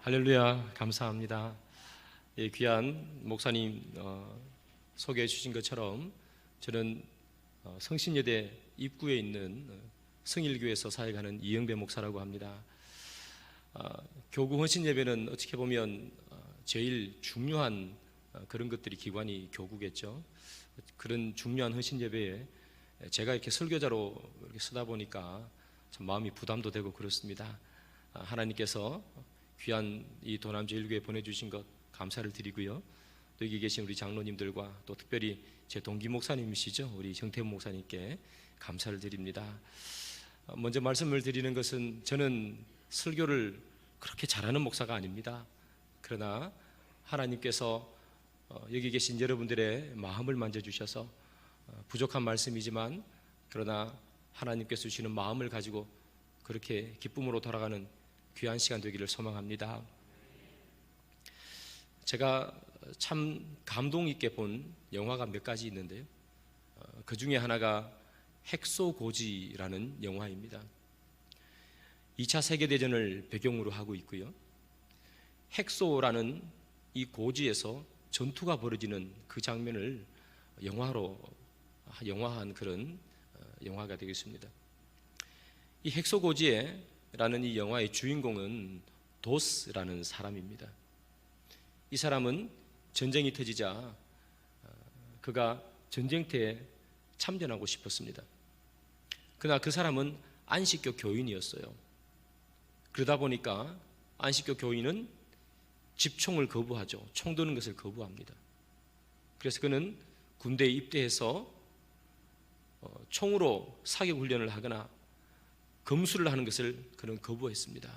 할렐루야, 감사합니다. 예, 귀한 목사님 소개해 주신 것처럼 저는 성신여대 입구에 있는 성일교에서 사역하는 이영배 목사라고 합니다. 교구 헌신 예배는 어떻게 보면 제일 중요한 그런 것들이 기관이 교구겠죠. 그런 중요한 헌신 예배에 제가 이렇게 설교자로 이렇게 서다 보니까 참 마음이 부담도 되고 그렇습니다. 하나님께서 귀한 이 도남제일교회 보내주신 것 감사를 드리고요. 또 여기 계신 우리 장로님들과 또 특별히 제 동기 목사님이시죠, 우리 정태훈 목사님께 감사를 드립니다. 먼저 말씀을 드리는 것은 저는 설교를 그렇게 잘하는 목사가 아닙니다. 그러나 하나님께서 여기 계신 여러분들의 마음을 만져주셔서 부족한 말씀이지만 그러나 하나님께서 주시는 마음을 가지고 그렇게 기쁨으로 돌아가는 귀한 시간 되기를 소망합니다. 제가 참 감동 있게 본 영화가 몇 가지 있는데요, 그 중에 하나가 핵소고지라는 영화입니다. 2차 세계대전을 배경으로 하고 있고요, 핵소라는 이 고지에서 전투가 벌어지는 그 장면을 영화한 그런 영화가 되겠습니다. 이 핵소고지라는 이 영화의 주인공은 도스라는 사람입니다. 이 사람은 전쟁이 터지자 그가 전쟁터에 참전하고 싶었습니다. 그러나 그 사람은 안식교 교인이었어요. 그러다 보니까 안식교 교인은 집총을 거부하죠. 총 드는 것을 거부합니다. 그래서 그는 군대에 입대해서 총으로 사격 훈련을 하거나 검수를 하는 것을 그는 거부했습니다.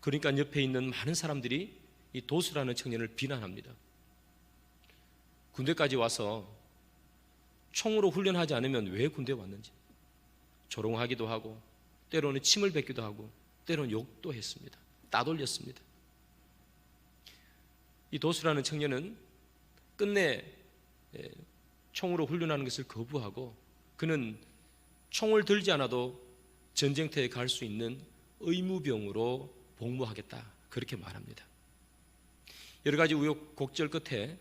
그러니까 옆에 있는 많은 사람들이 이 도수라는 청년을 비난합니다. 군대까지 와서 총으로 훈련하지 않으면 왜 군대에 왔는지 조롱하기도 하고 때로는 침을 뱉기도 하고 때로는 욕도 했습니다. 따돌렸습니다. 이 도수라는 청년은 끝내 총으로 훈련하는 것을 거부하고 그는 총을 들지 않아도 전쟁터에 갈 수 있는 의무병으로 복무하겠다, 그렇게 말합니다. 여러 가지 우여곡절 끝에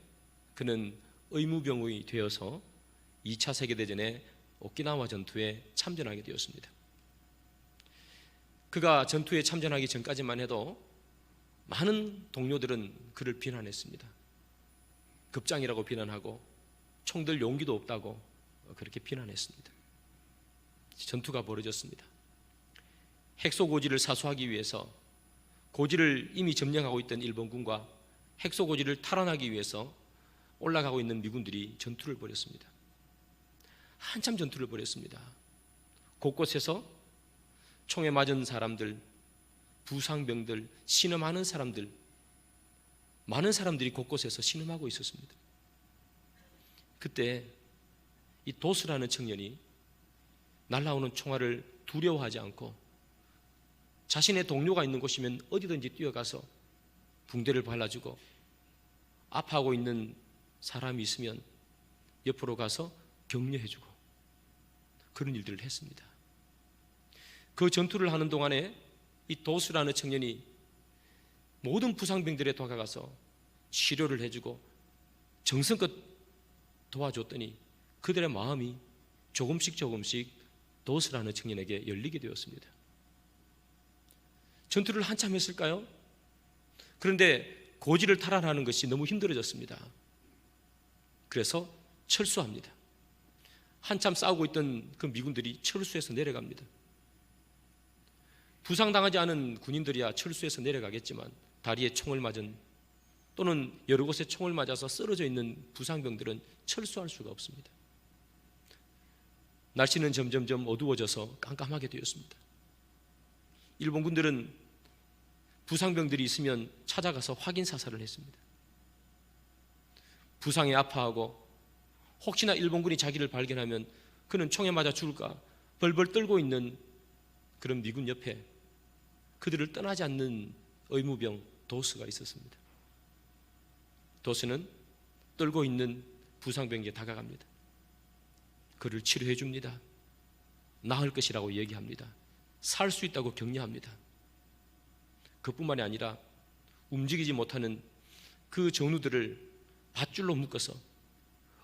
그는 의무병이 되어서 2차 세계대전의 오키나와 전투에 참전하게 되었습니다. 그가 전투에 참전하기 전까지만 해도 많은 동료들은 그를 비난했습니다. 급장이라고 비난하고 총들 용기도 없다고 그렇게 비난했습니다. 전투가 벌어졌습니다. 핵소고지를 사수하기 위해서 고지를 이미 점령하고 있던 일본군과 핵소고지를 탈환하기 위해서 올라가고 있는 미군들이 전투를 벌였습니다. 한참 전투를 벌였습니다. 곳곳에서 총에 맞은 사람들, 부상병들, 신음하는 사람들, 많은 사람들이 곳곳에서 신음하고 있었습니다. 그때 이 도스라는 청년이 날아오는 총알을 두려워하지 않고 자신의 동료가 있는 곳이면 어디든지 뛰어가서 붕대를 발라주고 아파하고 있는 사람이 있으면 옆으로 가서 격려해주고 그런 일들을 했습니다. 그 전투를 하는 동안에 이 도수라는 청년이 모든 부상병들에 다가가서 치료를 해주고 정성껏 도와줬더니 그들의 마음이 조금씩 도스라는 청년에게 열리게 되었습니다. 전투를 한참 했을까요? 그런데 고지를 탈환하는 것이 너무 힘들어졌습니다. 그래서 철수합니다. 한참 싸우고 있던 그 미군들이 철수해서 내려갑니다. 부상당하지 않은 군인들이야 철수해서 내려가겠지만 다리에 총을 맞은 또는 여러 곳에 총을 맞아서 쓰러져 있는 부상병들은 철수할 수가 없습니다. 날씨는 점점점 어두워져서 깜깜하게 되었습니다. 일본군들은 부상병들이 있으면 찾아가서 확인 사살을 했습니다. 부상에 아파하고 혹시나 일본군이 자기를 발견하면 그는 총에 맞아 죽을까 벌벌 떨고 있는 그런 미군 옆에 그들을 떠나지 않는 의무병 도스가 있었습니다. 도스는 떨고 있는 부상병에게 다가갑니다. 그를 치료해 줍니다. 나을 것이라고 얘기합니다. 살 수 있다고 격려합니다. 그뿐만이 아니라 움직이지 못하는 그 전우들을 밧줄로 묶어서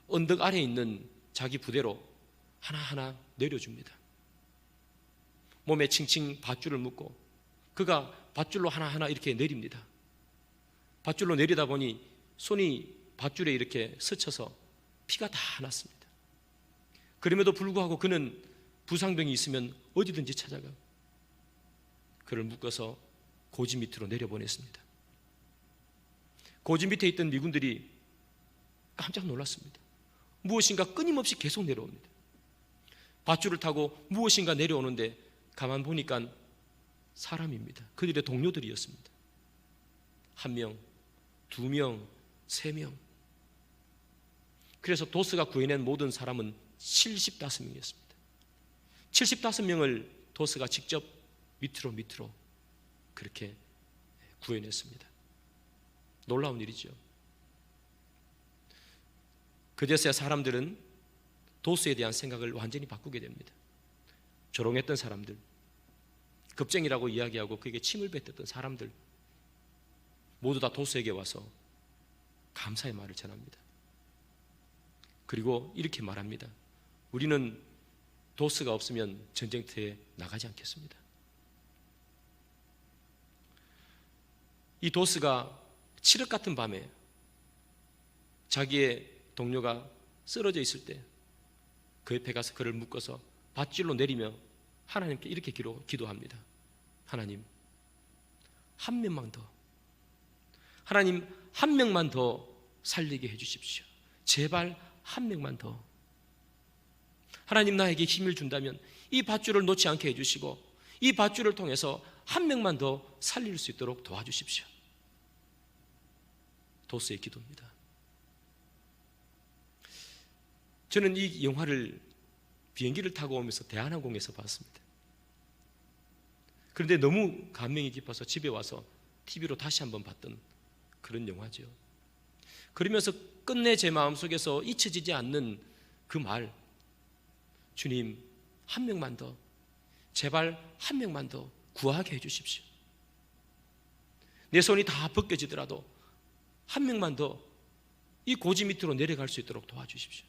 언덕 아래에 있는 자기 부대로 하나하나 내려줍니다. 몸에 칭칭 밧줄을 묶고 그가 밧줄로 하나하나 이렇게 내립니다. 밧줄로 내리다 보니 손이 밧줄에 이렇게 스쳐서 피가 다 났습니다. 그럼에도 불구하고 그는 부상병이 있으면 어디든지 찾아가 그를 묶어서 고지 밑으로 내려보냈습니다. 고지 밑에 있던 미군들이 깜짝 놀랐습니다. 무엇인가 끊임없이 계속 내려옵니다. 밧줄을 타고 무엇인가 내려오는데 가만 보니까 사람입니다. 그들의 동료들이었습니다. 1명, 2명, 3명. 그래서 도스가 구해낸 모든 사람은 75명이었습니다. 75명을 도스가 직접 밑으로 그렇게 구해냈습니다. 놀라운 일이죠. 그제서야 사람들은 도스에 대한 생각을 완전히 바꾸게 됩니다. 조롱했던 사람들, 겁쟁이라고 이야기하고 그에게 침을 뱉었던 사람들 모두 다 도스에게 와서 감사의 말을 전합니다. 그리고 이렇게 말합니다. 우리는 도스가 없으면 전쟁터에 나가지 않겠습니다. 이 도스가 칠흑 같은 밤에 자기의 동료가 쓰러져 있을 때 그 옆에 가서 그를 묶어서 밧줄로 내리며 하나님께 이렇게 기도합니다. 하나님, 한 명만 더, 하나님 한 명만 더 살리게 해주십시오. 제발 한 명만 더. 하나님 나에게 힘을 준다면 이 밧줄을 놓지 않게 해주시고 이 밧줄을 통해서 한 명만 더 살릴 수 있도록 도와주십시오. 도스의 기도입니다. 저는 이 영화를 비행기를 타고 오면서 대한항공에서 봤습니다. 그런데 너무 감명이 깊어서 집에 와서 TV로 다시 한번 봤던 그런 영화죠. 그러면서 끝내 제 마음속에서 잊혀지지 않는 그 말, 주님 한 명만 더, 제발 한 명만 더 구하게 해주십시오. 내 손이 다 벗겨지더라도 한 명만 더 이 고지 밑으로 내려갈 수 있도록 도와주십시오.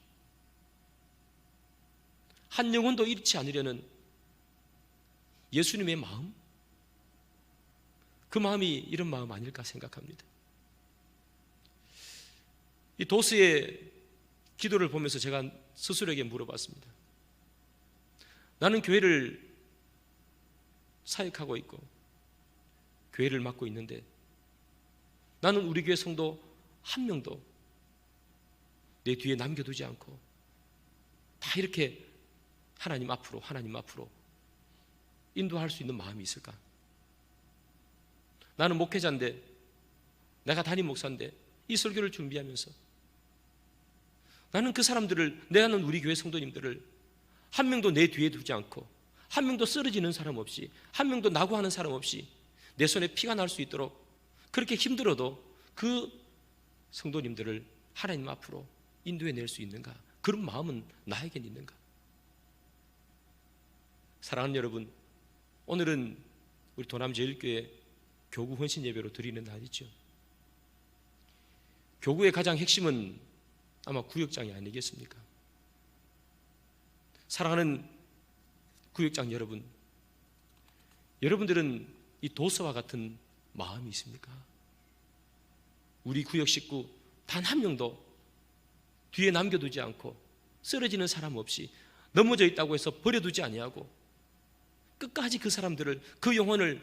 한 영혼도 잃지 않으려는 예수님의 마음, 그 마음이 이런 마음 아닐까 생각합니다. 이 도스의 기도를 보면서 제가 스스로에게 물어봤습니다. 나는 교회를 사역하고 있고 교회를 맡고 있는데 나는 우리 교회 성도 한 명도 내 뒤에 남겨두지 않고 다 이렇게 하나님 앞으로 인도할 수 있는 마음이 있을까? 나는 목회자인데, 내가 담임 목사인데 이 설교를 준비하면서 나는 그 사람들을, 내가 아는 우리 교회 성도님들을 한 명도 내 뒤에 두지 않고 한 명도 쓰러지는 사람 없이 한 명도 낙오하는 사람 없이 내 손에 피가 날 수 있도록 그렇게 힘들어도 그 성도님들을 하나님 앞으로 인도해낼 수 있는가? 그런 마음은 나에겐 있는가? 사랑하는 여러분, 오늘은 우리 도남제일교회 교구 헌신 예배로 드리는 날이죠. 교구의 가장 핵심은 아마 구역장이 아니겠습니까? 사랑하는 구역장 여러분, 여러분들은 이 도서와 같은 마음이 있습니까? 우리 구역 식구 단 한 명도 뒤에 남겨두지 않고 쓰러지는 사람 없이 넘어져 있다고 해서 버려두지 아니하고 끝까지 그 사람들을, 그 영혼을,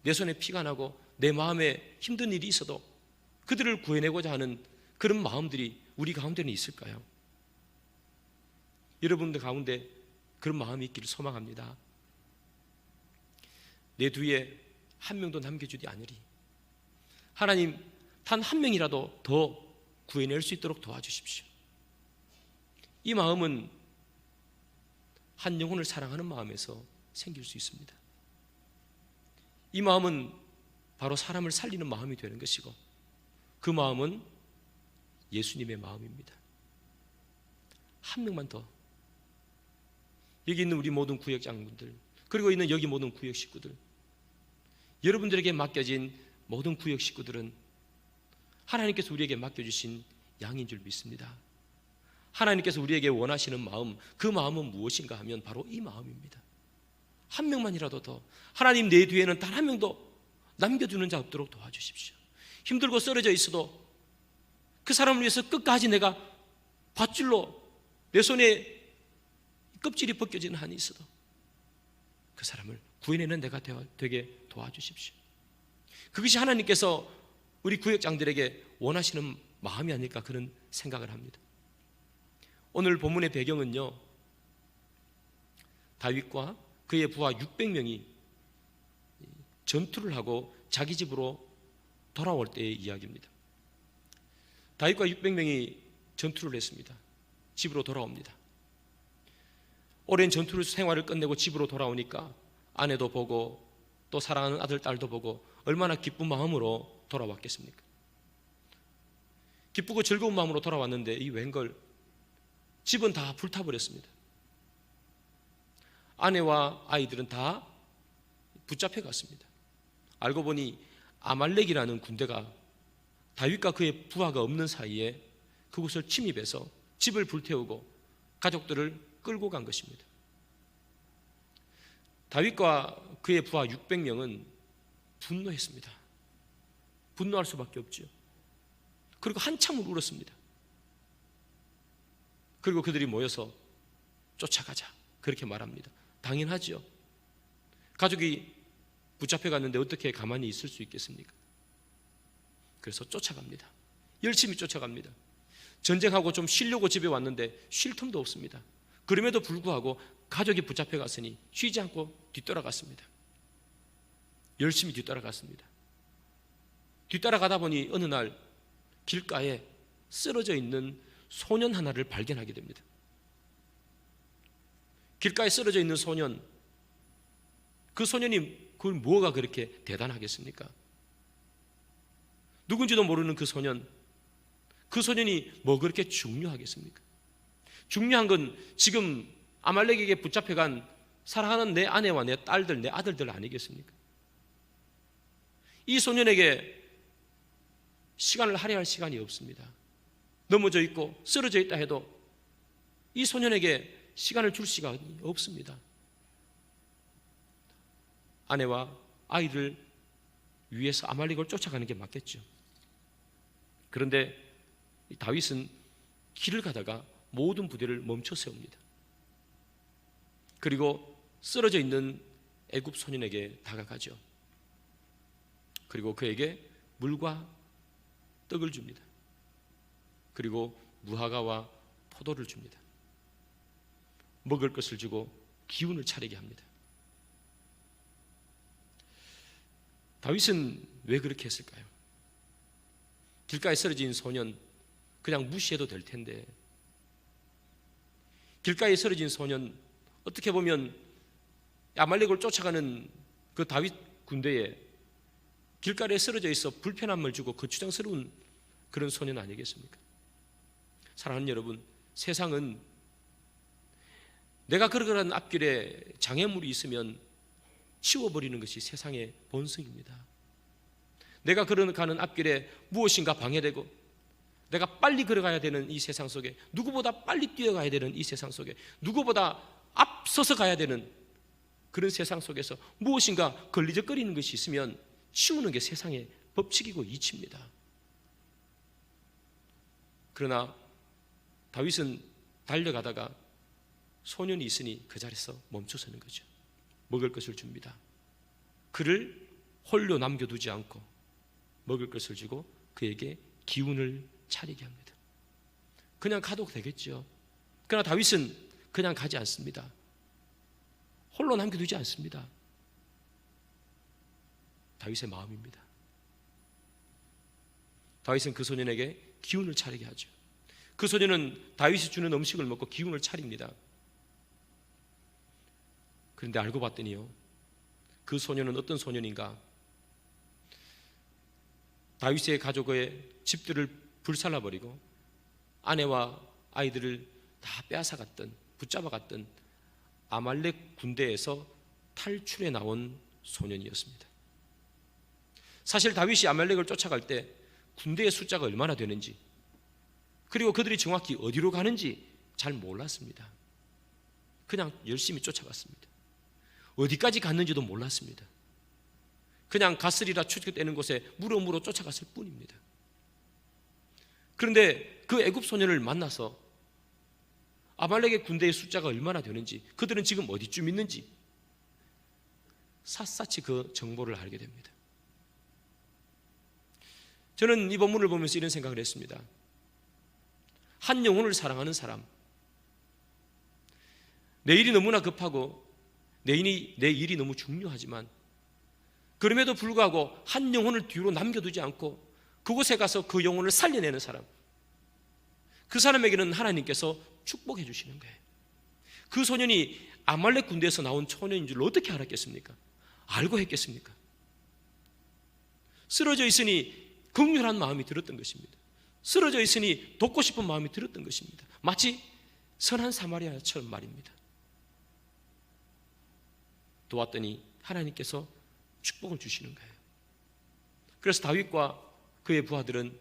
내 손에 피가 나고 내 마음에 힘든 일이 있어도 그들을 구해내고자 하는 그런 마음들이 우리 가운데는 있을까요? 여러분들 가운데 그런 마음이 있기를 소망합니다. 내 뒤에 한 명도 남겨주지 않으리. 하나님, 단 한 명이라도 더 구해낼 수 있도록 도와주십시오. 이 마음은 한 영혼을 사랑하는 마음에서 생길 수 있습니다. 이 마음은 바로 사람을 살리는 마음이 되는 것이고 그 마음은 예수님의 마음입니다. 한 명만 더, 여기 있는 우리 모든 구역장분들, 그리고 있는 여기 모든 구역 식구들, 여러분들에게 맡겨진 모든 구역 식구들은 하나님께서 우리에게 맡겨주신 양인 줄 믿습니다. 하나님께서 우리에게 원하시는 마음, 그 마음은 무엇인가 하면 바로 이 마음입니다. 한 명만이라도 더, 하나님 내 뒤에는 단 한 명도 남겨두는 자 없도록 도와주십시오. 힘들고 쓰러져 있어도 그 사람을 위해서 끝까지 내가 밧줄로 내 손에 껍질이 벗겨지는 한이 있어도 그 사람을 구해내는 내가 되게 도와주십시오. 그것이 하나님께서 우리 구역장들에게 원하시는 마음이 아닐까 그런 생각을 합니다. 오늘 본문의 배경은요, 다윗과 그의 부하 600명이 전투를 하고 자기 집으로 돌아올 때의 이야기입니다. 다윗과 600명이 전투를 했습니다. 집으로 돌아옵니다. 오랜 전투 생활을 끝내고 집으로 돌아오니까 아내도 보고 또 사랑하는 아들, 딸도 보고 얼마나 기쁜 마음으로 돌아왔겠습니까? 기쁘고 즐거운 마음으로 돌아왔는데 이 웬걸 집은 다 불타버렸습니다. 아내와 아이들은 다 붙잡혀 갔습니다. 알고 보니 아말렉이라는 군대가 다윗과 그의 부하가 없는 사이에 그곳을 침입해서 집을 불태우고 가족들을 끌고 간 것입니다. 다윗과 그의 부하 600명은 분노했습니다. 분노할 수밖에 없죠. 그리고 한참을 울었습니다. 그리고 그들이 모여서 쫓아가자 그렇게 말합니다. 당연하죠. 가족이 붙잡혀 갔는데 어떻게 가만히 있을 수 있겠습니까? 그래서 쫓아갑니다. 열심히 쫓아갑니다. 전쟁하고 좀 쉬려고 집에 왔는데 쉴 틈도 없습니다. 그럼에도 불구하고 가족이 붙잡혀 갔으니 쉬지 않고 뒤돌아갔습니다. 열심히 뒤따라갔습니다. 뒤따라가다 보니 어느 날 길가에 쓰러져 있는 소년 하나를 발견하게 됩니다. 길가에 쓰러져 있는 소년, 그 소년이 그걸 뭐가 그렇게 대단하겠습니까? 누군지도 모르는 그 소년이 뭐 그렇게 중요하겠습니까? 중요한 건 지금 아말렉에게 붙잡혀간 사랑하는 내 아내와 내 딸들, 내 아들들 아니겠습니까? 이 소년에게 시간을 할애할 시간이 없습니다. 넘어져 있고 쓰러져 있다 해도 이 소년에게 시간을 줄 시간이 없습니다. 아내와 아이를 위해서 아말렉을 쫓아가는 게 맞겠죠. 그런데 다윗은 길을 가다가 모든 부대를 멈춰 세웁니다. 그리고 쓰러져 있는 애굽 소년에게 다가가죠. 그리고 그에게 물과 떡을 줍니다. 그리고 무화과와 포도를 줍니다. 먹을 것을 주고 기운을 차리게 합니다. 다윗은 왜 그렇게 했을까요? 길가에 쓰러진 소년 그냥 무시해도 될 텐데, 길가에 쓰러진 소년, 어떻게 보면 아말렉을 쫓아가는 그 다윗 군대에 길가에 쓰러져 있어 불편함을 주고 거추장스러운 그런 소년 아니겠습니까? 사랑하는 여러분, 세상은 내가 걸어가는 앞길에 장애물이 있으면 치워버리는 것이 세상의 본성입니다. 내가 걸어가는 앞길에 무엇인가 방해되고 내가 빨리 걸어가야 되는 이 세상 속에, 누구보다 빨리 뛰어가야 되는 이 세상 속에, 누구보다 앞서서 가야 되는 그런 세상 속에서 무엇인가 걸리적거리는 것이 있으면 치우는 게 세상의 법칙이고 이치입니다. 그러나 다윗은 달려가다가 소년이 있으니 그 자리에서 멈춰서는 거죠. 먹을 것을 줍니다. 그를 홀로 남겨두지 않고 먹을 것을 주고 그에게 기운을 차리게 합니다. 그냥 가도 되겠죠. 그러나 다윗은 그냥 가지 않습니다. 홀로 남겨두지 않습니다. 다윗의 마음입니다. 다윗은 그 소년에게 기운을 차리게 하죠. 그 소년은 다윗이 주는 음식을 먹고 기운을 차립니다. 그런데 알고 봤더니요, 그 소년은 어떤 소년인가? 다윗의 가족의 집들을 불살라버리고 아내와 아이들을 다 빼앗아갔던, 붙잡아갔던 아말렉 군대에서 탈출해 나온 소년이었습니다. 사실 다윗이 아말렉을 쫓아갈 때 군대의 숫자가 얼마나 되는지, 그리고 그들이 정확히 어디로 가는지 잘 몰랐습니다. 그냥 열심히 쫓아갔습니다. 어디까지 갔는지도 몰랐습니다. 그냥 가스리라 추측되는 곳에 무럭무럭 쫓아갔을 뿐입니다. 그런데 그 애굽 소년을 만나서 아말렉의 군대의 숫자가 얼마나 되는지, 그들은 지금 어디쯤 있는지 샅샅이 그 정보를 알게 됩니다. 저는 이 본문을 보면서 이런 생각을 했습니다. 한 영혼을 사랑하는 사람, 내 일이 너무나 급하고 내 일이 너무 중요하지만 그럼에도 불구하고 한 영혼을 뒤로 남겨두지 않고 그곳에 가서 그 영혼을 살려내는 사람, 그 사람에게는 하나님께서 축복해 주시는 거예요. 그 소년이 아말렉 군대에서 나온 소년인 줄 어떻게 알았겠습니까? 알고 했겠습니까? 쓰러져 있으니 긍휼한 마음이 들었던 것입니다. 쓰러져 있으니 돕고 싶은 마음이 들었던 것입니다. 마치 선한 사마리아처럼 말입니다. 도왔더니 하나님께서 축복을 주시는 거예요. 그래서 다윗과 그의 부하들은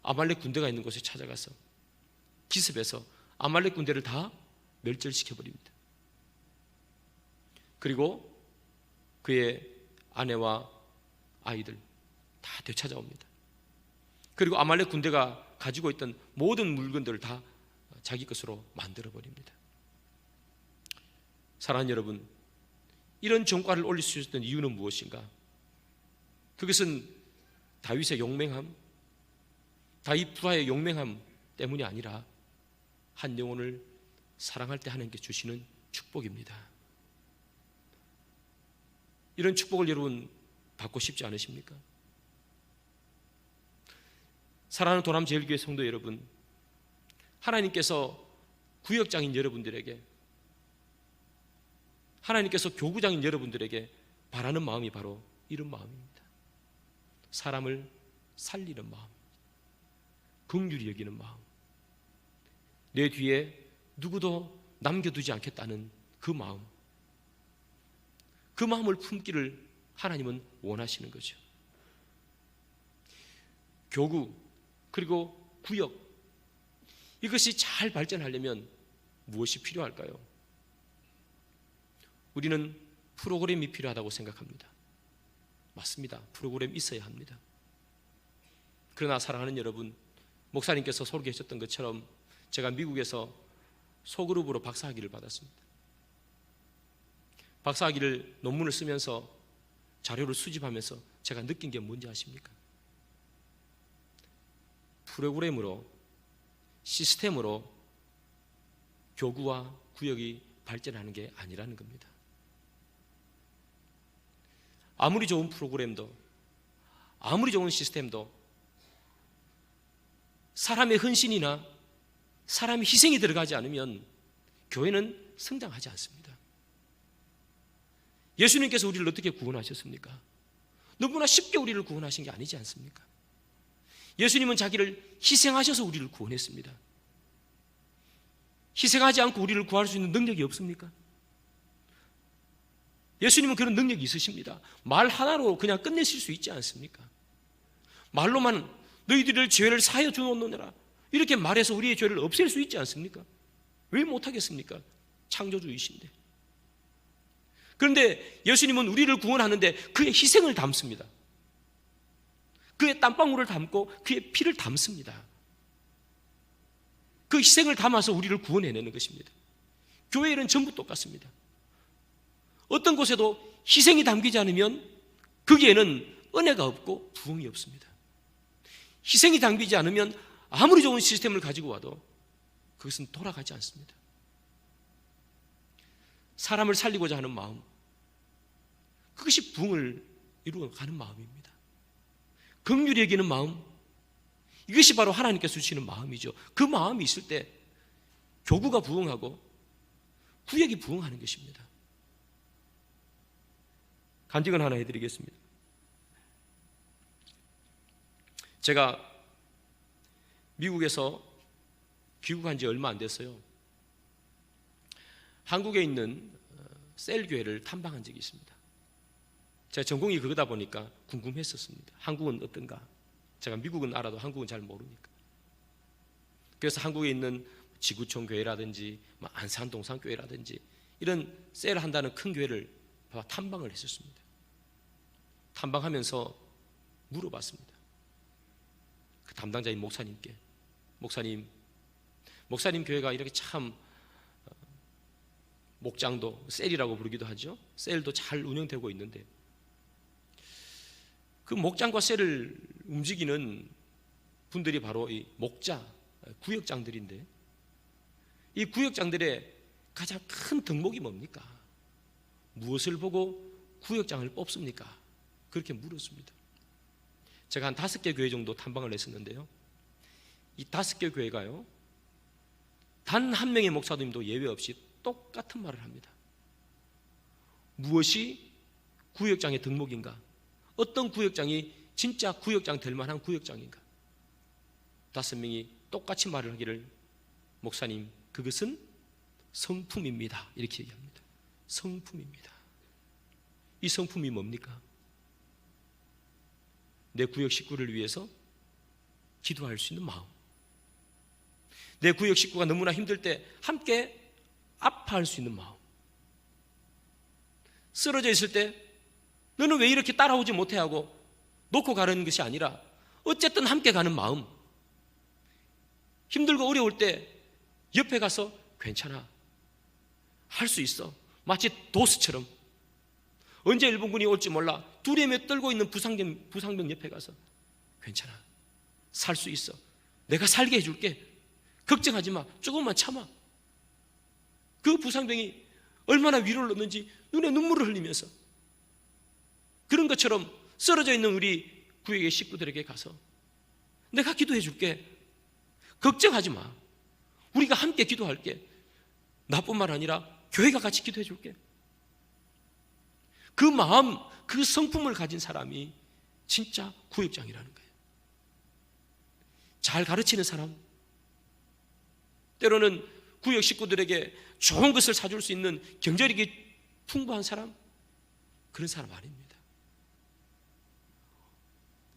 아말렉 군대가 있는 곳에 찾아가서 기습해서 아말렉 군대를 다 멸절시켜버립니다. 그리고 그의 아내와 아이들 다 되찾아옵니다. 그리고 아말렉 군대가 가지고 있던 모든 물건들을 다 자기 것으로 만들어버립니다. 사랑하는 여러분, 이런 전과를 올릴 수 있었던 이유는 무엇인가? 그것은 다윗의 용맹함, 다윗 부하의 용맹함 때문이 아니라 한 영혼을 사랑할 때 하나님께 주시는 축복입니다. 이런 축복을 여러분 받고 싶지 않으십니까? 사랑하는 도남제일교회 성도 여러분, 하나님께서 구역장인 여러분들에게, 하나님께서 교구장인 여러분들에게 바라는 마음이 바로 이런 마음입니다. 사람을 살리는 마음, 긍휼히 여기는 마음, 내 뒤에 누구도 남겨두지 않겠다는 그 마음, 그 마음을 품기를 하나님은 원하시는 거죠. 교구 그리고 구역, 이것이 잘 발전하려면 무엇이 필요할까요? 우리는 프로그램이 필요하다고 생각합니다. 맞습니다. 프로그램이 있어야 합니다. 그러나 사랑하는 여러분, 목사님께서 소개하셨던 것처럼 제가 미국에서 소그룹으로 박사학위를 받았습니다. 박사학위를 논문을 쓰면서 자료를 수집하면서 제가 느낀 게 뭔지 아십니까? 프로그램으로, 시스템으로 교구와 구역이 발전하는 게 아니라는 겁니다. 아무리 좋은 프로그램도, 아무리 좋은 시스템도 사람의 헌신이나 사람의 희생이 들어가지 않으면 교회는 성장하지 않습니다. 예수님께서 우리를 어떻게 구원하셨습니까? 너무나 쉽게 우리를 구원하신 게 아니지 않습니까? 예수님은 자기를 희생하셔서 우리를 구원했습니다. 희생하지 않고 우리를 구할 수 있는 능력이 없습니까? 예수님은 그런 능력이 있으십니다. 말 하나로 그냥 끝내실 수 있지 않습니까? 말로만 너희들을 죄를 사하여 주옵노니라 이렇게 말해서 우리의 죄를 없앨 수 있지 않습니까? 왜 못하겠습니까? 창조주이신데. 그런데 예수님은 우리를 구원하는데 그의 희생을 담습니다. 그의 땀방울을 담고 그의 피를 담습니다. 그 희생을 담아서 우리를 구원해내는 것입니다. 교회 일은 전부 똑같습니다. 어떤 곳에도 희생이 담기지 않으면 거기에는 은혜가 없고 부흥이 없습니다. 희생이 담기지 않으면 아무리 좋은 시스템을 가지고 와도 그것은 돌아가지 않습니다. 사람을 살리고자 하는 마음, 그것이 부흥을 이루어가는 마음입니다. 긍휼히 여기는 마음, 이것이 바로 하나님께서 주시는 마음이죠. 그 마음이 있을 때 교구가 부흥하고 구역이 부흥하는 것입니다. 간증을 하나 해드리겠습니다. 제가 미국에서 귀국한 지 얼마 안 됐어요. 한국에 있는 셀교회를 탐방한 적이 있습니다. 제가 전공이 그거다 보니까 궁금했었습니다. 한국은 어떤가? 제가 미국은 알아도 한국은 잘 모르니까. 그래서 한국에 있는 지구촌 교회라든지 안산동산교회라든지 이런 셀을 한다는 큰 교회를 탐방을 했었습니다. 탐방하면서 물어봤습니다. 그 담당자인 목사님께, 목사님 교회가 이렇게 참 목장도 셀이라고 부르기도 하죠. 셀도 잘 운영되고 있는데 그 목장과 셀을 움직이는 분들이 바로 이 목자, 구역장들인데 이 구역장들의 가장 큰 덕목이 뭡니까? 무엇을 보고 구역장을 뽑습니까? 그렇게 물었습니다. 제가 한 5개 교회 정도 탐방을 했었는데요, 이 5개 교회가요 단 한 명의 목사님도 예외 없이 똑같은 말을 합니다. 무엇이 구역장의 덕목인가? 어떤 구역장이 진짜 구역장 될 만한 구역장인가? 5명이 똑같이 말을 하기를, 목사님, 그것은 성품입니다, 이렇게 얘기합니다. 성품입니다. 이 성품이 뭡니까? 내 구역 식구를 위해서 기도할 수 있는 마음, 내 구역 식구가 너무나 힘들 때 함께 아파할 수 있는 마음, 쓰러져 있을 때 너는 왜 이렇게 따라오지 못해 하고 놓고 가는 것이 아니라 어쨌든 함께 가는 마음, 힘들고 어려울 때 옆에 가서 괜찮아, 할 수 있어, 마치 도스처럼 언제 일본군이 올지 몰라 두려움에 떨고 있는 부상병 옆에 가서 괜찮아, 살 수 있어, 내가 살게 해줄게, 걱정하지 마, 조금만 참아. 그 부상병이 얼마나 위로를 얻는지 눈에 눈물을 흘리면서 그런 것처럼 쓰러져 있는 우리 구역의 식구들에게 가서 내가 기도해 줄게, 걱정하지 마, 우리가 함께 기도할게, 나뿐만 아니라 교회가 같이 기도해 줄게. 그 마음, 그 성품을 가진 사람이 진짜 구역장이라는 거예요. 잘 가르치는 사람, 때로는 구역 식구들에게 좋은 것을 사줄 수 있는 경제력이 풍부한 사람, 그런 사람 아닙니다.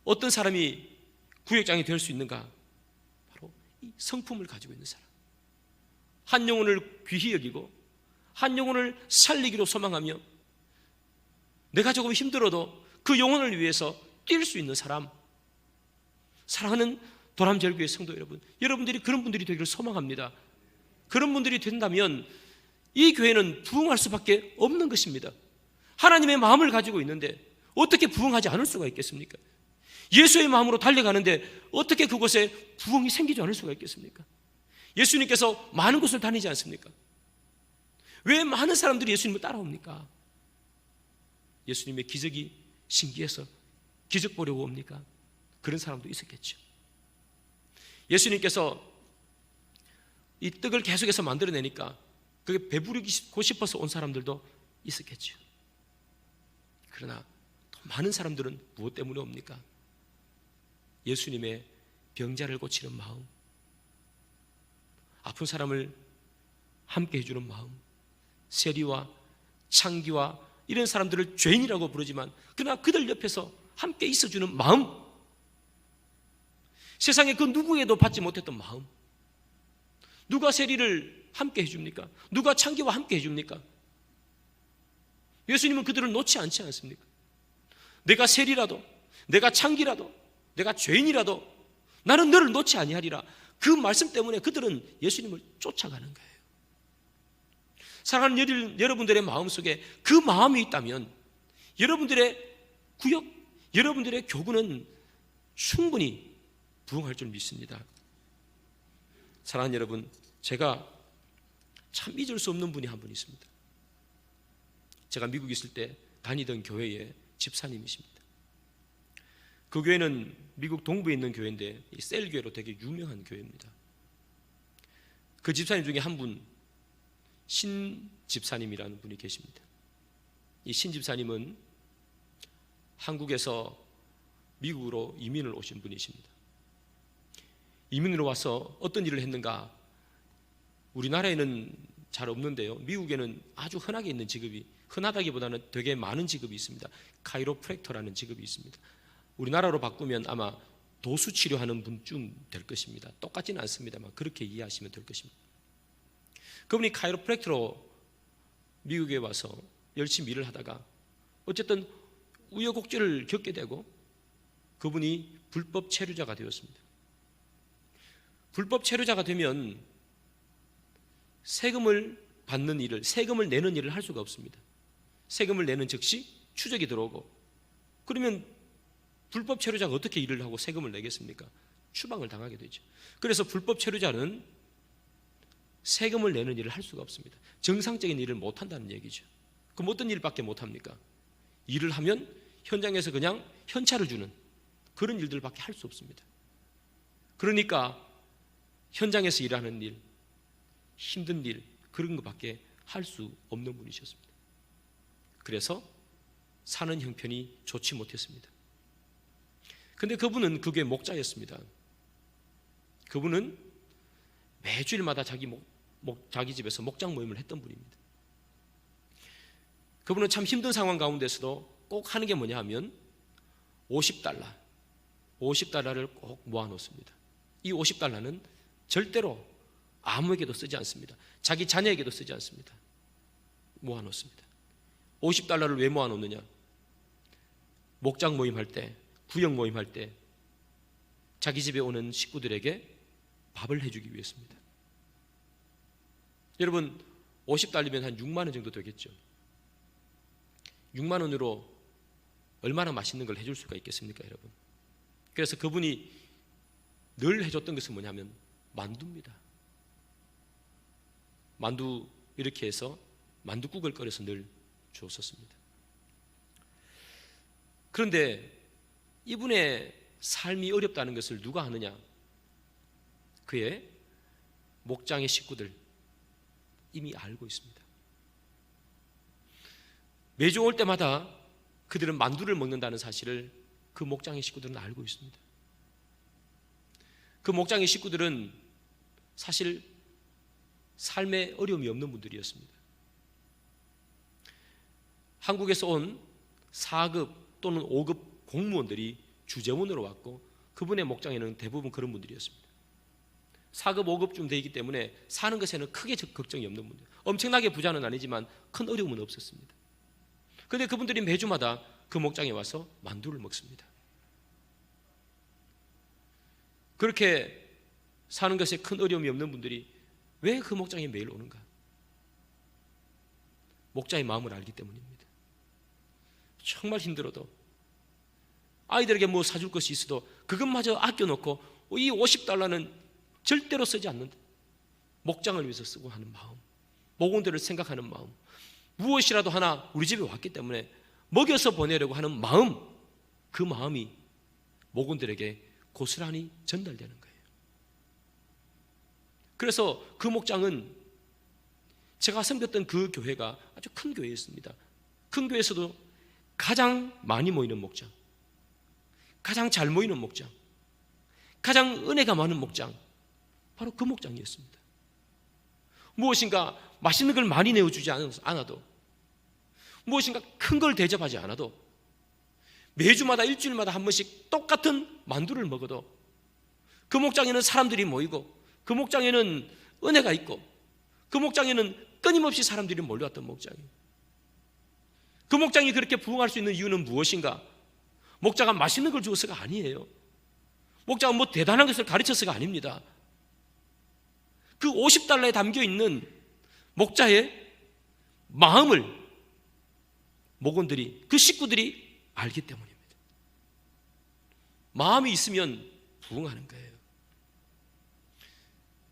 어떤 사람이 구역장이 될 수 있는가? 바로 이 성품을 가지고 있는 사람, 한 영혼을 귀히 여기고 한 영혼을 살리기로 소망하며 내가 조금 힘들어도 그 영혼을 위해서 뛸 수 있는 사람. 사랑하는 도람제일교회 성도 여러분, 여러분들이 그런 분들이 되기를 소망합니다. 그런 분들이 된다면 이 교회는 부흥할 수밖에 없는 것입니다. 하나님의 마음을 가지고 있는데 어떻게 부흥하지 않을 수가 있겠습니까? 예수의 마음으로 달려가는데 어떻게 그곳에 부흥이 생기지 않을 수가 있겠습니까? 예수님께서 많은 곳을 다니지 않습니까? 왜 많은 사람들이 예수님을 따라옵니까? 예수님의 기적이 신기해서 기적 보려고 옵니까? 그런 사람도 있었겠죠. 예수님께서 이 떡을 계속해서 만들어내니까 그게 배부르고 싶어서 온 사람들도 있었겠죠. 그러나 더 많은 사람들은 무엇 때문에 옵니까? 예수님의 병자를 고치는 마음, 아픈 사람을 함께 해주는 마음, 세리와 창기와 이런 사람들을 죄인이라고 부르지만 그러나 그들 옆에서 함께 있어주는 마음, 세상에 그 누구에도 받지 못했던 마음. 누가 세리를 함께 해줍니까? 누가 창기와 함께 해줍니까? 예수님은 그들을 놓지 않지 않습니까? 내가 세리라도, 내가 창기라도, 내가 죄인이라도 나는 너를 놓지 아니하리라. 그 말씀 때문에 그들은 예수님을 쫓아가는 거예요. 사랑하는 여러분들의 마음속에 그 마음이 있다면 여러분들의 구역, 여러분들의 교구는 충분히 부흥할 줄 믿습니다. 사랑하는 여러분, 제가 참 잊을 수 없는 분이 한 분 있습니다. 제가 미국에 있을 때 다니던 교회의 집사님이십니다. 그 교회는 미국 동부에 있는 교회인데 이 셀교회로 되게 유명한 교회입니다. 그 집사님 중에 한 분, 신 집사님이라는 분이 계십니다. 이 신 집사님은 한국에서 미국으로 이민을 오신 분이십니다. 이민으로 와서 어떤 일을 했는가? 우리나라에는 잘 없는데요, 미국에는 아주 흔하게 있는 직업이 흔하다기보다는 되게 많은 직업이 있습니다. 카이로프랙터라는 직업이 있습니다. 우리나라로 바꾸면 아마 도수 치료하는 분쯤 될 것입니다. 똑같지는 않습니다만 그렇게 이해하시면 될 것입니다. 그분이 카이로프랙터로 미국에 와서 열심히 일을 하다가 어쨌든 우여곡절을 겪게 되고 그분이 불법 체류자가 되었습니다. 불법 체류자가 되면 세금을 받는 일을, 세금을 내는 일을 할 수가 없습니다. 세금을 내는 즉시 추적이 들어오고, 그러면 불법 체류자가 어떻게 일을 하고 세금을 내겠습니까? 추방을 당하게 되죠. 그래서 불법 체류자는 세금을 내는 일을 할 수가 없습니다. 정상적인 일을 못한다는 얘기죠. 그럼 어떤 일밖에 못합니까? 일을 하면 현장에서 그냥 현찰을 주는 그런 일들밖에 할 수 없습니다. 그러니까 현장에서 일하는 일, 힘든 일, 그런 것밖에 할 수 없는 분이셨습니다. 그래서 사는 형편이 좋지 못했습니다. 근데 그분은 그게 목자였습니다. 그분은 매주일마다 자기 집에서 목장 모임을 했던 분입니다. 그분은 참 힘든 상황 가운데서도 꼭 하는 게 뭐냐 하면 50달러를 꼭 모아놓습니다. 이 50달러는 절대로 아무에게도 쓰지 않습니다. 자기 자녀에게도 쓰지 않습니다. 모아놓습니다. 50달러를 왜 모아놓느냐? 목장 모임할 때, 구역 모임할 때 자기 집에 오는 식구들에게 밥을 해주기 위해서입니다. 여러분, 50달러면 한 6만 원 정도 되겠죠. 6만 원으로 얼마나 맛있는 걸 해줄 수가 있겠습니까, 여러분? 그래서 그분이 늘 해줬던 것은 뭐냐면 만두입니다. 만두 이렇게 해서 만두국을 끓여서 늘 주었었습니다. 그런데 이분의 삶이 어렵다는 것을 누가 아느냐? 그의 목장의 식구들 이미 알고 있습니다. 매주 올 때마다 그들은 만두를 먹는다는 사실을 그 목장의 식구들은 알고 있습니다. 그 목장의 식구들은 사실 삶에 어려움이 없는 분들이었습니다. 한국에서 온 4급 또는 5급 공무원들이 주재원으로 왔고 그분의 목장에는 대부분 그런 분들이었습니다. 4급, 5급쯤 되기 때문에 사는 것에는 크게 걱정이 없는 분들, 엄청나게 부자는 아니지만 큰 어려움은 없었습니다. 그런데 그분들이 매주마다 그 목장에 와서 만두를 먹습니다. 그렇게 사는 것에 큰 어려움이 없는 분들이 왜 그 목장에 매일 오는가? 목자의 마음을 알기 때문입니다. 정말 힘들어도 아이들에게 뭐 사줄 것이 있어도 그것마저 아껴놓고 이 50달러는 절대로 쓰지 않는다. 목장을 위해서 쓰고 하는 마음, 목원들을 생각하는 마음, 무엇이라도 하나 우리 집에 왔기 때문에 먹여서 보내려고 하는 마음, 그 마음이 목원들에게 고스란히 전달되는 거예요. 그래서 그 목장은 제가 섬겼던 그 교회가 아주 큰 교회였습니다. 큰 교회에서도 가장 많이 모이는 목장, 가장 잘 모이는 목장, 가장 은혜가 많은 목장, 바로 그 목장이었습니다. 무엇인가 맛있는 걸 많이 내어주지 않아도, 무엇인가 큰 걸 대접하지 않아도, 매주마다 일주일마다 한 번씩 똑같은 만두를 먹어도 그 목장에는 사람들이 모이고 그 목장에는 은혜가 있고 그 목장에는 끊임없이 사람들이 몰려왔던 목장이에요. 그 목장이 그렇게 부흥할 수 있는 이유는 무엇인가? 목자가 맛있는 걸 주어서가 아니에요. 목자가 뭐 대단한 것을 가르쳐서가 아닙니다. 그 50달러에 담겨있는 목자의 마음을 목원들이, 그 식구들이 알기 때문입니다. 마음이 있으면 부흥하는 거예요.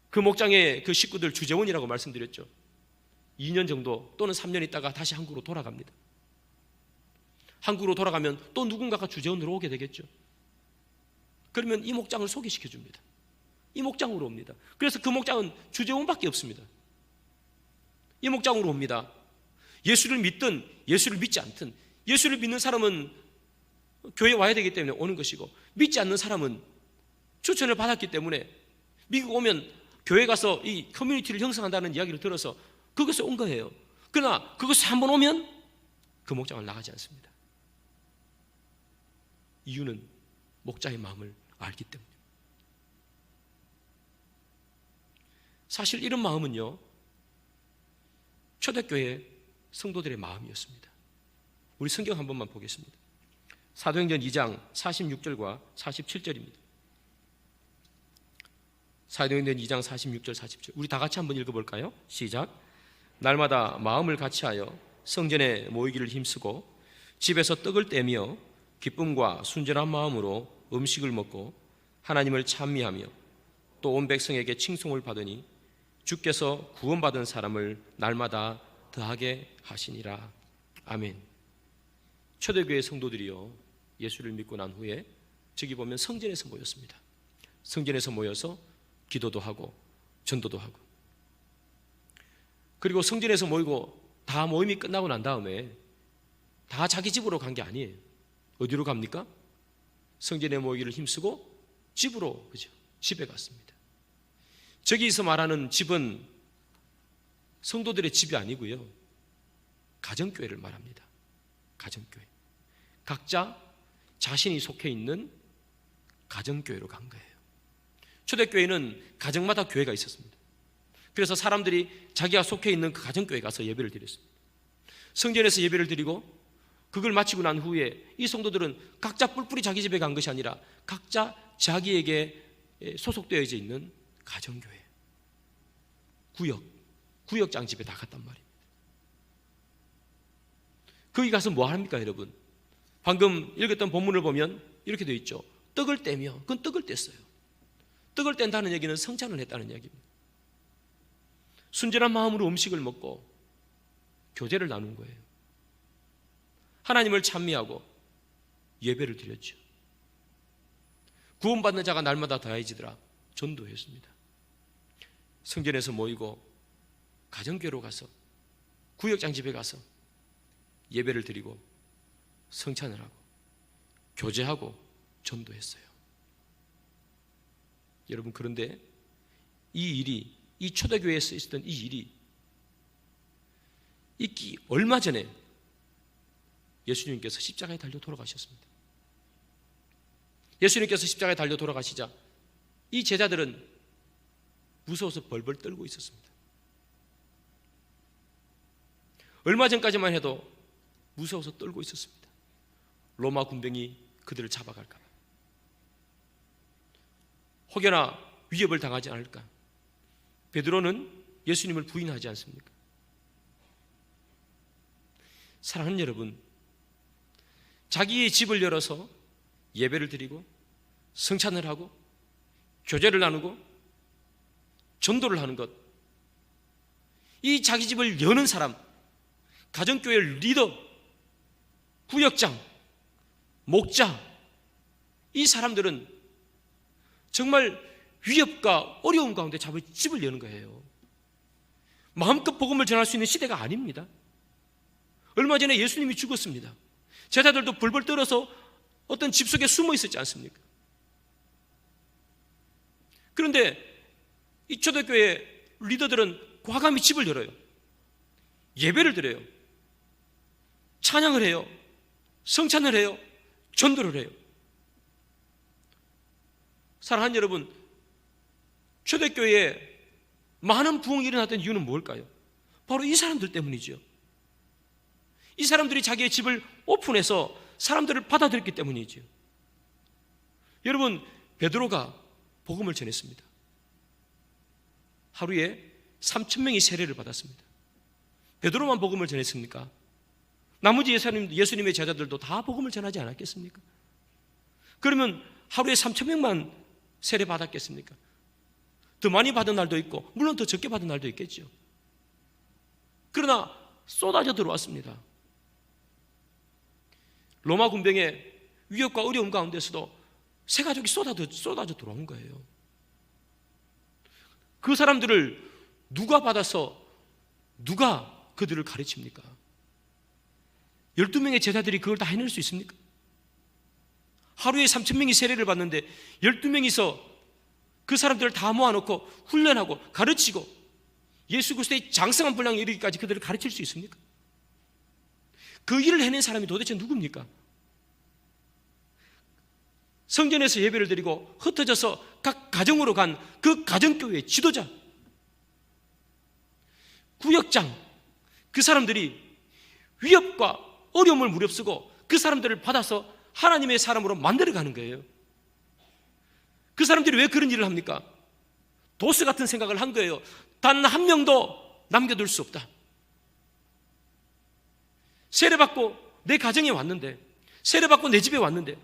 그 목장의 그 식구들 주재원이라고 말씀드렸죠. 2년 정도 또는 3년 있다가 다시 한국으로 돌아갑니다. 한국으로 돌아가면 또 누군가가 주재원으로 오게 되겠죠. 그러면 이 목장을 소개시켜 줍니다. 이 목장으로 옵니다. 그래서 그 목장은 주재원밖에 없습니다. 이 목장으로 옵니다. 예수를 믿든 예수를 믿지 않든, 예수를 믿는 사람은 교회에 와야 되기 때문에 오는 것이고, 믿지 않는 사람은 추천을 받았기 때문에 미국 오면 교회 가서 이 커뮤니티를 형성한다는 이야기를 들어서 그것에 온 거예요. 그러나 그것에 한번 오면 그 목장을 나가지 않습니다. 이유는 목자의 마음을 알기 때문입니다. 사실 이런 마음은요, 초대교회 성도들의 마음이었습니다. 우리 성경 한 번만 보겠습니다. 사도행전 2장 46절과 47절입니다. 사도행전 2장 46절 47절 우리 다 같이 한번 읽어볼까요? 시작. 날마다 마음을 같이하여 성전에 모이기를 힘쓰고 집에서 떡을 떼며 기쁨과 순전한 마음으로 음식을 먹고 하나님을 찬미하며 또 온 백성에게 칭송을 받으니 주께서 구원받은 사람을 날마다 더하게 하시니라. 아멘. 초대교회 성도들이요, 예수를 믿고 난 후에 저기 보면 성전에서 모였습니다. 성전에서 모여서 기도도 하고 전도도 하고, 그리고 성전에서 모이고 다 모임이 끝나고 난 다음에 다 자기 집으로 간 게 아니에요. 어디로 갑니까? 성전에 모이기를 힘쓰고 집으로, 그죠? 집에 갔습니다. 저기서 말하는 집은 성도들의 집이 아니고요, 가정교회를 말합니다. 가정교회. 각자 자신이 속해 있는 가정교회로 간 거예요. 초대교회는 가정마다 교회가 있었습니다. 그래서 사람들이 자기가 속해 있는 그 가정교회에 가서 예배를 드렸습니다. 성전에서 예배를 드리고 그걸 마치고 난 후에 이 성도들은 각자 뿔뿔이 자기 집에 간 것이 아니라 각자 자기에게 소속되어 있는 가정교회, 구역장 집에 다 갔단 말입니다. 거기 가서 뭐 합니까, 여러분? 방금 읽었던 본문을 보면 이렇게 되어 있죠. 떡을 떼며, 그건 떡을 뗐어요. 떡을 뗀다는 얘기는 성찬을 했다는 얘기입니다. 순전한 마음으로 음식을 먹고 교제를 나눈 거예요. 하나님을 찬미하고 예배를 드렸죠. 구원받는 자가 날마다 더해지더라. 전도했습니다. 성전에서 모이고 가정교회로 가서 구역장 집에 가서 예배를 드리고 성찬을 하고 교제하고 전도했어요. 여러분, 그런데 이 초대교회에서 있었던 이 일이 있기 얼마 전에 예수님께서 십자가에 달려 돌아가셨습니다. 예수님께서 십자가에 달려 돌아가시자 이 제자들은 무서워서 벌벌 떨고 있었습니다. 얼마 전까지만 해도 무서워서 떨고 있었습니다. 로마 군병이 그들을 잡아갈까 봐, 혹여나 위협을 당하지 않을까. 베드로는 예수님을 부인하지 않습니까? 사랑하는 여러분, 자기의 집을 열어서 예배를 드리고 성찬을 하고 교제를 나누고 전도를 하는 것, 이 자기 집을 여는 사람, 가정교회 리더, 구역장, 목자, 이 사람들은 정말 위협과 어려움 가운데 자기 집을 여는 거예요. 마음껏 복음을 전할 수 있는 시대가 아닙니다. 얼마 전에 예수님이 죽었습니다. 제자들도 벌벌 떨어서 어떤 집 속에 숨어 있었지 않습니까? 그런데 이 초대교회 리더들은 과감히 집을 열어요. 예배를 드려요. 찬양을 해요. 성찬을 해요. 전도를 해요. 사랑하는 여러분, 초대교회에 많은 부흥이 일어났던 이유는 뭘까요? 바로 이 사람들 때문이죠. 이 사람들이 자기의 집을 오픈해서 사람들을 받아들였기 때문이죠. 여러분, 베드로가 복음을 전했습니다. 하루에 3,000명이 세례를 받았습니다. 베드로만 복음을 전했습니까? 나머지 예수님의 제자들도 다 복음을 전하지 않았겠습니까? 그러면 하루에 3,000명만 세례 받았겠습니까? 더 많이 받은 날도 있고 물론 더 적게 받은 날도 있겠죠. 그러나 쏟아져 들어왔습니다. 로마 군병의 위협과 어려움 가운데서도 세 가족이 쏟아져 들어온 거예요. 그 사람들을 누가 받아서 누가 그들을 가르칩니까? 12명의 제자들이 그걸 다 해낼 수 있습니까? 하루에 3,000명이 세례를 받는데 12명이서 그 사람들을 다 모아놓고 훈련하고 가르치고 예수 그리스도의 장성한 분량에 이르기까지 그들을 가르칠 수 있습니까? 그 일을 해낸 사람이 도대체 누굽니까? 성전에서 예배를 드리고 흩어져서 각 가정으로 간 그 가정교회의 지도자, 구역장, 그 사람들이 위협과 어려움을 무릅쓰고 그 사람들을 받아서 하나님의 사람으로 만들어가는 거예요. 그 사람들이 왜 그런 일을 합니까? 도스 같은 생각을 한 거예요. 단 한 명도 남겨둘 수 없다. 세례받고 내 가정에 왔는데, 세례받고 내 집에 왔는데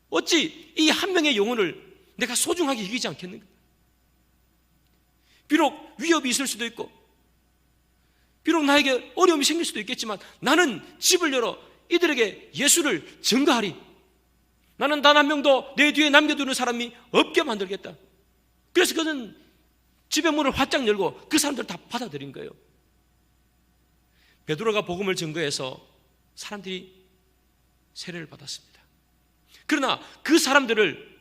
어찌 이 한 명의 영혼을 내가 소중하게 여기지 않겠는가? 비록 위협이 있을 수도 있고 비록 나에게 어려움이 생길 수도 있겠지만 나는 집을 열어 이들에게 예수를 증거하리. 나는 단 한 명도 내 뒤에 남겨두는 사람이 없게 만들겠다. 그래서 그는 집의 문을 활짝 열고 그 사람들을 다 받아들인 거예요. 베드로가 복음을 증거해서 사람들이 세례를 받았습니다. 그러나 그 사람들을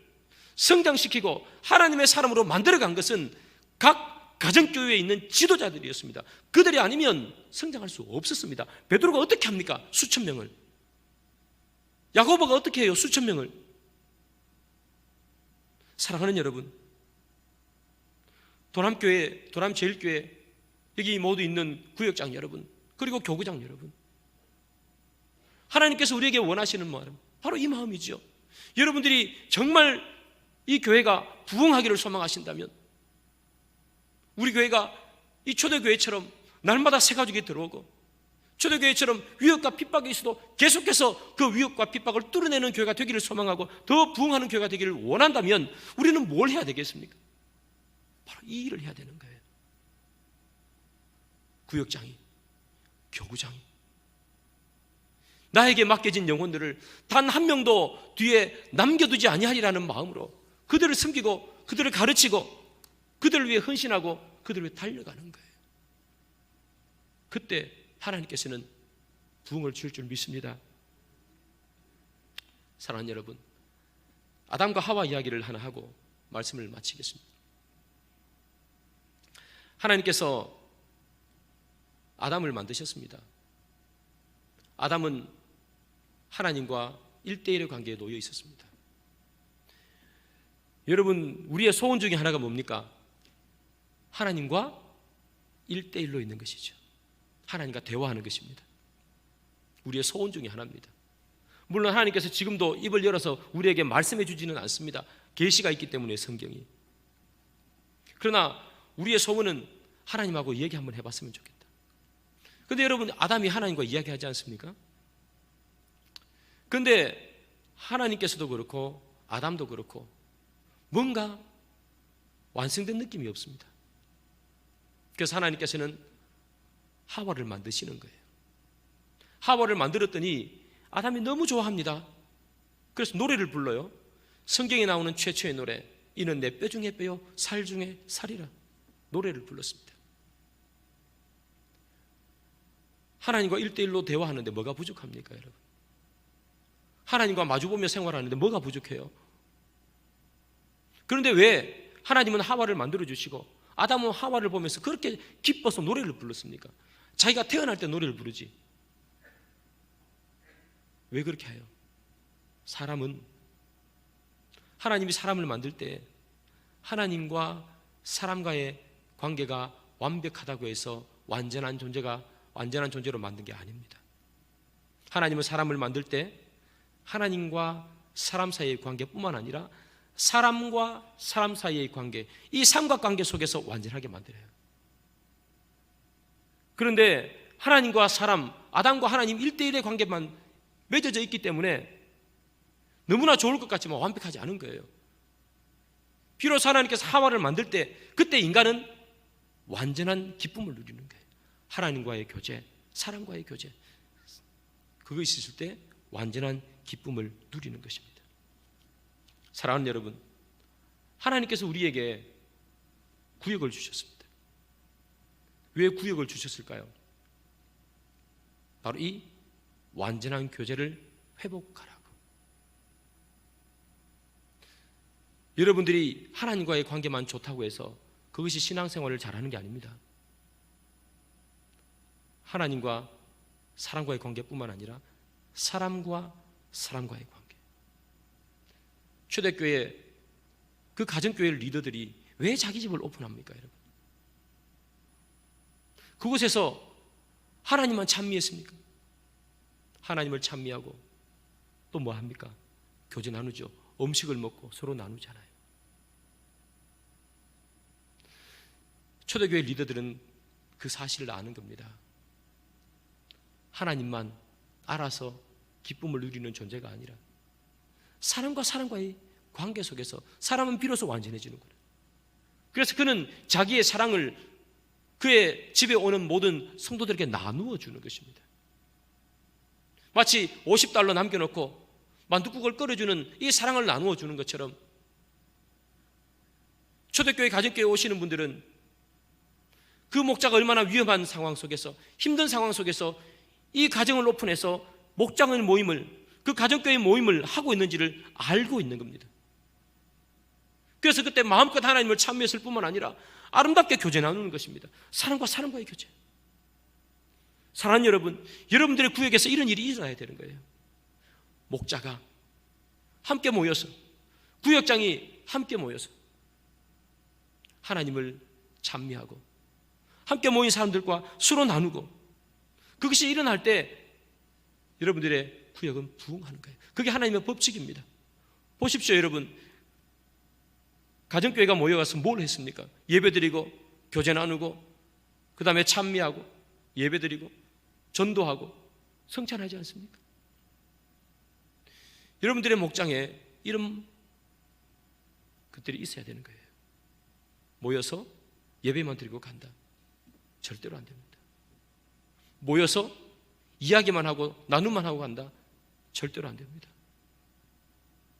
성장시키고 하나님의 사람으로 만들어간 것은 각 가정교회에 있는 지도자들이었습니다. 그들이 아니면 성장할 수 없었습니다. 베드로가 어떻게 합니까? 수천 명을. 야고보가 어떻게 해요? 수천 명을. 사랑하는 여러분, 도남교회, 도남제일교회 여기 모두 있는 구역장 여러분, 그리고 교구장 여러분, 하나님께서 우리에게 원하시는 마음, 바로 이 마음이죠. 여러분들이 정말 이 교회가 부흥하기를 소망하신다면, 우리 교회가 이 초대교회처럼 날마다 새 가족이 들어오고 초대교회처럼 위협과 핍박이 있어도 계속해서 그 위협과 핍박을 뚫어내는 교회가 되기를 소망하고 더 부흥하는 교회가 되기를 원한다면 우리는 뭘 해야 되겠습니까? 바로 이 일을 해야 되는 거예요. 구역장이, 교구장이 나에게 맡겨진 영혼들을 단 한 명도 뒤에 남겨두지 아니하리라는 마음으로 그들을 섬기고 그들을 가르치고 그들을 위해 헌신하고 그들을 위해 달려가는 거예요. 그때 하나님께서는 부흥을 주실 줄 믿습니다. 사랑하는 여러분, 아담과 하와 이야기를 하나 하고 말씀을 마치겠습니다. 하나님께서 아담을 만드셨습니다. 아담은 하나님과 1대1의 관계에 놓여 있었습니다. 여러분, 우리의 소원 중에 하나가 뭡니까? 하나님과 1대1로 있는 것이죠. 하나님과 대화하는 것입니다. 우리의 소원 중에 하나입니다. 물론 하나님께서 지금도 입을 열어서 우리에게 말씀해 주지는 않습니다. 계시가 있기 때문에 성경이. 그러나 우리의 소원은 하나님하고 얘기 한번 해봤으면 좋겠다. 그런데 여러분, 아담이 하나님과 이야기하지 않습니까? 그런데 하나님께서도 그렇고 아담도 그렇고 뭔가 완성된 느낌이 없습니다. 그래서 하나님께서는 하와를 만드시는 거예요. 하와를 만들었더니 아담이 너무 좋아합니다. 그래서 노래를 불러요. 성경에 나오는 최초의 노래, 이는 내 뼈 중에 뼈요 살 중에 살이라, 노래를 불렀습니다. 하나님과 1대1로 대화하는데 뭐가 부족합니까, 여러분? 하나님과 마주보며 생활하는데 뭐가 부족해요? 그런데 왜 하나님은 하와를 만들어주시고 아담은 하와를 보면서 그렇게 기뻐서 노래를 불렀습니까? 자기가 태어날 때 노래를 부르지. 왜 그렇게 해요? 사람은, 하나님이 사람을 만들 때 하나님과 사람과의 관계가 완벽하다고 해서 완전한 존재로 만든 게 아닙니다. 하나님은 사람을 만들 때 하나님과 사람 사이의 관계뿐만 아니라 사람과 사람 사이의 관계, 이 삼각관계 속에서 완전하게 만들어요. 그런데 하나님과 사람, 아담과 하나님 1대1의 관계만 맺어져 있기 때문에 너무나 좋을 것 같지만 완벽하지 않은 거예요. 비로소 하나님께서 하와를 만들 때 그때 인간은 완전한 기쁨을 누리는 거예요. 하나님과의 교제, 사람과의 교제, 그것이 있을 때 완전한 기쁨을 누리는 것입니다. 사랑하는 여러분, 하나님께서 우리에게 구역을 주셨습니다. 왜 구역을 주셨을까요? 바로 이 완전한 교제를 회복하라고. 여러분들이 하나님과의 관계만 좋다고 해서 그것이 신앙생활을 잘하는 게 아닙니다. 하나님과 사람과의 관계뿐만 아니라 사람과 사람과의 관계. 초대교회 그 가정교회 리더들이 왜 자기 집을 오픈합니까, 여러분? 그곳에서 하나님만 찬미했습니까? 하나님을 찬미하고 또 뭐 합니까? 교제 나누죠. 음식을 먹고 서로 나누잖아요. 초대교회 리더들은 그 사실을 아는 겁니다. 하나님만 알아서 기쁨을 누리는 존재가 아니라 사람과 사람과의 관계 속에서 사람은 비로소 완전해지는 거예요. 그래서 그는 자기의 사랑을 그의 집에 오는 모든 성도들에게 나누어 주는 것입니다. 마치 50달러 남겨놓고 만둣국을 끓여주는 이 사랑을 나누어 주는 것처럼 초대교회 가정교회 오시는 분들은 그 목자가 얼마나 위험한 상황 속에서, 힘든 상황 속에서 이 가정을 오픈해서 목장의 모임을, 그 가정교회 모임을 하고 있는지를 알고 있는 겁니다. 그래서 그때 마음껏 하나님을 찬미했을 뿐만 아니라 아름답게 교제 나누는 것입니다. 사람과 사람과의 교제. 사랑하는 여러분, 여러분들의 구역에서 이런 일이 일어나야 되는 거예요. 목자가 함께 모여서, 구역장이 함께 모여서 하나님을 찬미하고 함께 모인 사람들과 서로 나누고, 그것이 일어날 때 여러분들의 구역은 부흥하는 거예요. 그게 하나님의 법칙입니다. 보십시오, 여러분. 가정교회가 모여가서 뭘 했습니까? 예배드리고 교제 나누고 그 다음에 찬미하고 예배드리고 전도하고 성찬하지 않습니까? 여러분들의 목장에 이런 것들이 있어야 되는 거예요. 모여서 예배만 드리고 간다. 절대로 안 됩니다. 모여서 이야기만 하고 나눔만 하고 간다. 절대로 안 됩니다.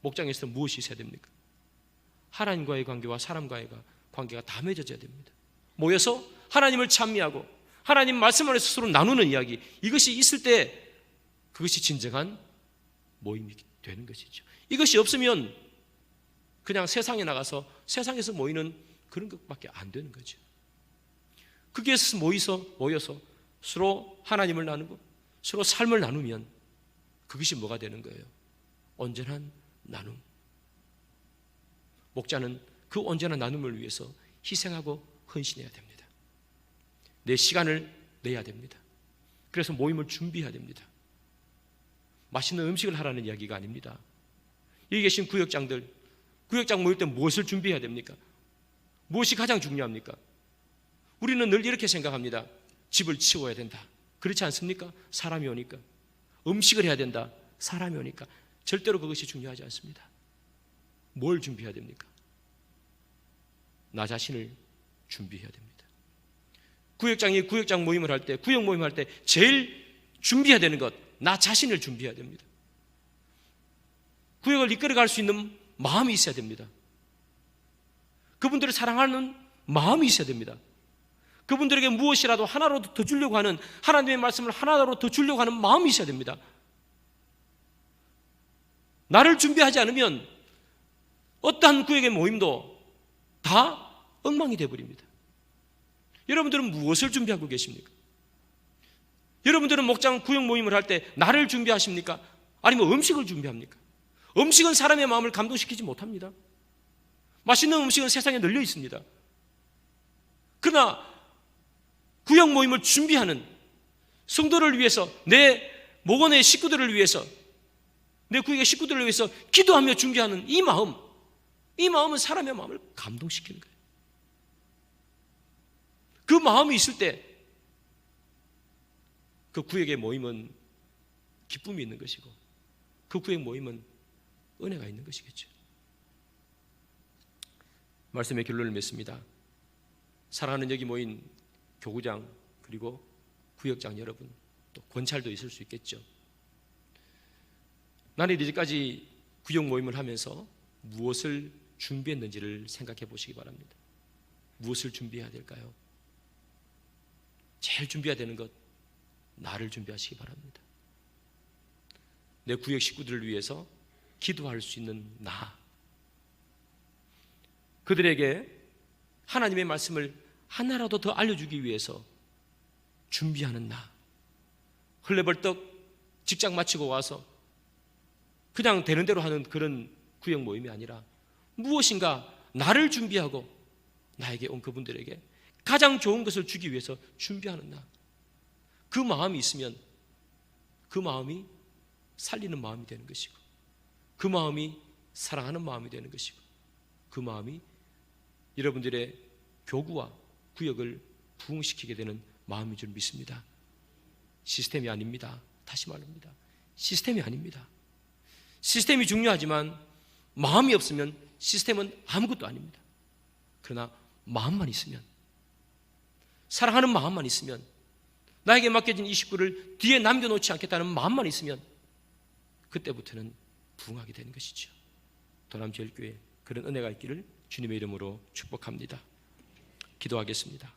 목장에서 무엇이 있어야 됩니까? 하나님과의 관계와 사람과의 관계가 다 맺어져야 됩니다. 모여서 하나님을 찬미하고 하나님 말씀 안에서 서로 나누는 이야기, 이것이 있을 때 그것이 진정한 모임이 되는 것이죠. 이것이 없으면 그냥 세상에 나가서 세상에서 모이는 그런 것밖에 안 되는 거죠. 거기에서 모여서 서로 하나님을 나누고 서로 삶을 나누면 그것이 뭐가 되는 거예요? 온전한 나눔. 목자는 그 온전한 나눔을 위해서 희생하고 헌신해야 됩니다. 내 시간을 내야 됩니다. 그래서 모임을 준비해야 됩니다. 맛있는 음식을 하라는 이야기가 아닙니다. 여기 계신 구역장들, 구역장 모일 때 무엇을 준비해야 됩니까? 무엇이 가장 중요합니까? 우리는 늘 이렇게 생각합니다. 집을 치워야 된다. 그렇지 않습니까? 사람이 오니까. 음식을 해야 된다. 사람이 오니까. 절대로 그것이 중요하지 않습니다. 뭘 준비해야 됩니까? 나 자신을 준비해야 됩니다. 구역장이 구역장 모임을 할 때, 구역 모임을 할 때 제일 준비해야 되는 것, 나 자신을 준비해야 됩니다. 구역을 이끌어갈 수 있는 마음이 있어야 됩니다. 그분들을 사랑하는 마음이 있어야 됩니다. 그분들에게 무엇이라도 하나라도 더 주려고 하는, 하나님의 말씀을 하나라도 더 주려고 하는 마음이 있어야 됩니다. 나를 준비하지 않으면 어떠한 구역의 모임도 다 엉망이 되어버립니다. 여러분들은 무엇을 준비하고 계십니까? 여러분들은 목장 구역 모임을 할 때 나를 준비하십니까? 아니면 음식을 준비합니까? 음식은 사람의 마음을 감동시키지 못합니다. 맛있는 음식은 세상에 널려 있습니다. 그러나 구역 모임을 준비하는 성도를 위해서, 내 목원의 식구들을 위해서, 내 구역의 식구들을 위해서 기도하며 준비하는 이 마음은 사람의 마음을 감동시키는 거예요. 그 마음이 있을 때 그 구역의 모임은 기쁨이 있는 것이고 그 구역 모임은 은혜가 있는 것이겠죠. 말씀의 결론을 맺습니다. 사랑하는 여기 모인 교구장 그리고 구역장 여러분, 또 권찰도 있을 수 있겠죠. 나는 이제까지 구역 모임을 하면서 무엇을 준비했는지를 생각해 보시기 바랍니다. 무엇을 준비해야 될까요? 제일 준비해야 되는 것, 나를 준비하시기 바랍니다. 내 구역 식구들을 위해서 기도할 수 있는 나, 그들에게 하나님의 말씀을 하나라도 더 알려주기 위해서 준비하는 나, 헐레벌떡 직장 마치고 와서 그냥 되는 대로 하는 그런 구역 모임이 아니라 무엇인가 나를 준비하고 나에게 온 그분들에게 가장 좋은 것을 주기 위해서 준비하는 나. 그 마음이 있으면 그 마음이 살리는 마음이 되는 것이고, 그 마음이 사랑하는 마음이 되는 것이고, 그 마음이 여러분들의 교구와 구역을 부흥시키게 되는 마음인 줄 믿습니다. 시스템이 아닙니다. 다시 말합니다. 시스템이 아닙니다. 시스템이 중요하지만 마음이 없으면 시스템은 아무것도 아닙니다. 그러나 마음만 있으면, 사랑하는 마음만 있으면, 나에게 맡겨진 이 식구를 뒤에 남겨놓지 않겠다는 마음만 있으면 그때부터는 부흥하게 되는 것이죠. 도남제일교회 그런 은혜가 있기를 주님의 이름으로 축복합니다. 기도하겠습니다.